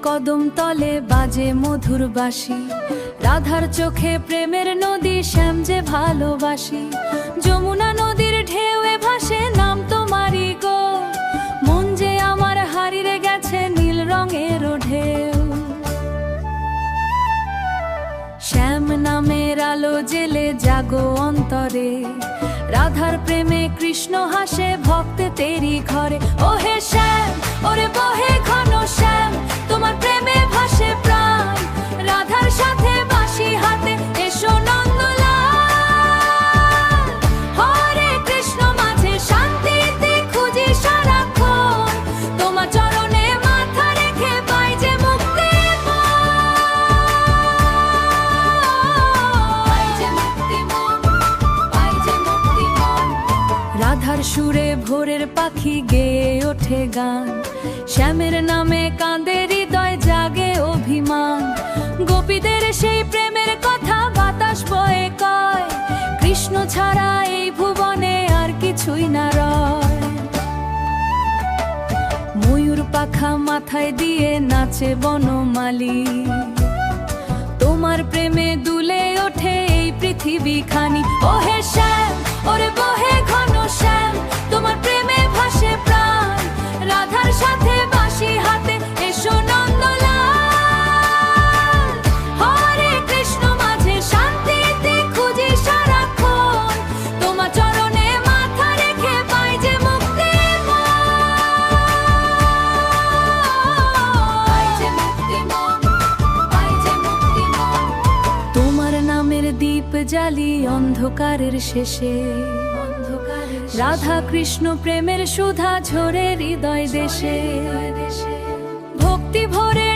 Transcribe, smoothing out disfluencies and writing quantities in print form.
কদম তলে বাজে মধুর বাঁশি, রাধার চোখে প্রেমের নদী, শ্যাম যে ভালোবাসি। যমুনা নদীর ঢেউয়ে ভাসে নাম তোমারই গো, মন যে আমার হারিয়ে গেছে নীল রঙের ঢেউ। শ্যাম নামের আলো জেলে জাগো অন্তরে, রাধার প্রেমে কৃষ্ণ হাসে ভক্তে তেরি ঘরে। ওহে শ্যাম, ওরে বহে ঘন শ্যাম, তোমার প্রেমে ভাসে প্রাণ, রাধার সাথে বাঁশি হাতে এসো নন্দলাল। হরে কৃষ্ণ মাঝে শান্তিতে খুঁজি সারাক্ষণ, তোমার চরণে মাথা রেখে পাই যে মুক্তি। রাধার সুরে ভোরের পাখি গেয়ে ওঠে গান, শ্যামের নামে কাঁদে হৃদয় জাগে অভিমান। গোপীদের সেই প্রেমের কথা বাতাস বয়ে কয়, কৃষ্ণ ছাড়া এই ভুবনে আর কিছুই না রয়। ময়ূর পাখা মাথায় দিয়ে নাচে বনমালী, তোমার প্রেমে দুলে ওঠে এই পৃথিবী খানি। ওহে শ্যাম, ওরে বহে ঘন শ্যাম, তোমার প্রেমে ভাসে প্রাণ, রাধার সাথে বাঁশি হাতে এসো নন্দলাল। হরে কৃষ্ণ মাঝে শান্তিতে খুঁজি সারাক্ষণ, তোমার চরণে মাথা রেখে পাই যে মুক্তি। তোমার নামের দীপ জ্বালি অন্ধকারের শেষে, রাধা কৃষ্ণ প্রেমের সুধা ঝরে হৃদয় দেশে। ভক্তি ভরে